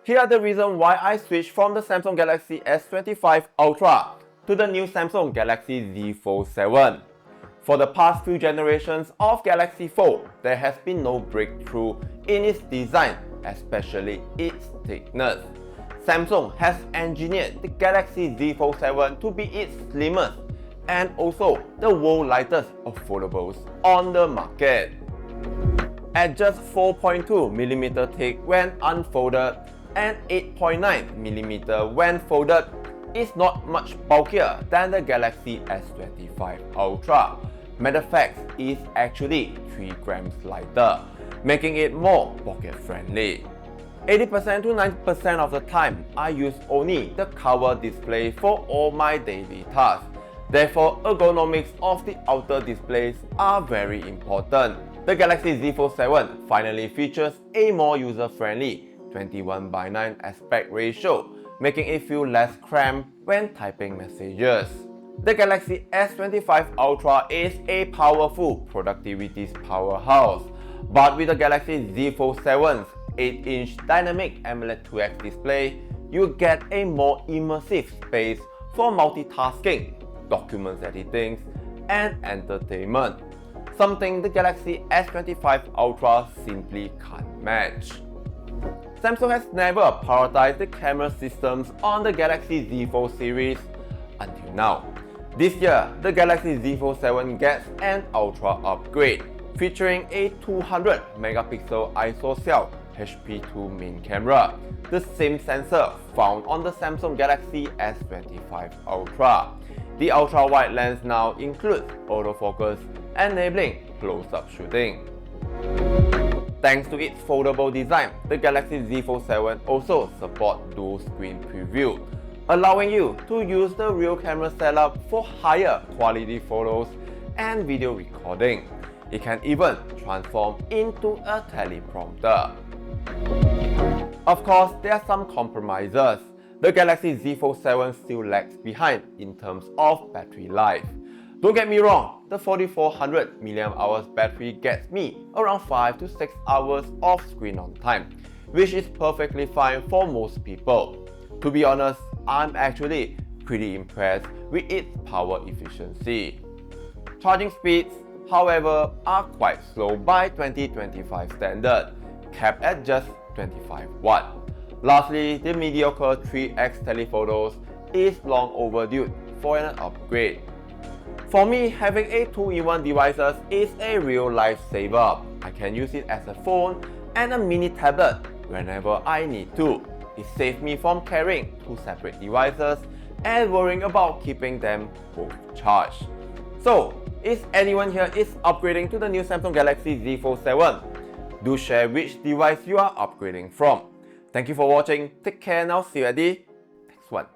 Here are the reasons why I switched from the Samsung Galaxy S25 Ultra to the new Samsung Galaxy Z Fold7. For the past few generations of Galaxy Fold, there has been no breakthrough in its design, especially its thickness. Samsung has engineered the Galaxy Z Fold7 to be its slimmest and also the world's lightest of foldables on the market. At just 4.2mm thick when unfolded and 8.9mm when folded, it's not much bulkier than the Galaxy S25 Ultra. Matter of fact, it's actually 3 grams lighter, making it more pocket friendly. 80% to 90% of the time, I use only the cover display for all my daily tasks. Therefore, ergonomics of the outer displays are very important. The Galaxy Z Fold7 finally features a more user-friendly 21:9 aspect ratio, making it feel less cramped when typing messages. The Galaxy S25 Ultra is a powerful productivity powerhouse, but with the Galaxy Z Fold7's 8-inch dynamic AMOLED 2X display, you get a more immersive space for multitasking, documents editing, and entertainment, something the Galaxy S25 Ultra simply can't match. Samsung has never prioritized the camera systems on the Galaxy Z Fold series until now. This year, the Galaxy Z Fold7 gets an Ultra upgrade, featuring a 200MP ISO HP2 main camera, the same sensor found on the Samsung Galaxy S25 Ultra. The ultra-wide lens now includes autofocus, enabling close-up shooting. Thanks to its foldable design, the Galaxy Z Fold7 also supports dual screen preview, allowing you to use the real camera setup for higher quality photos and video recording. It can even transform into a teleprompter. Of course, there are some compromises. The Galaxy Z Fold7 still lags behind in terms of battery life. Don't get me wrong, the 4400 mAh battery gets me around 5 to 6 hours of screen on time, which is perfectly fine for most people. To be honest, I'm actually pretty impressed with its power efficiency. Charging speeds, however, are quite slow by 2025 standard, capped at just 25 watts. Lastly, the mediocre 3x telephotos is long overdue for an upgrade. For me, having a 2-in-1 devices is a real lifesaver. I can use it as a phone and a mini tablet whenever I need to. It saves me from carrying 2 separate devices and worrying about keeping them both charged. So, if anyone here is upgrading to the new Samsung Galaxy Z Fold7, do share which device you are upgrading from. Thank you for watching, take care and I'll see you at the next one.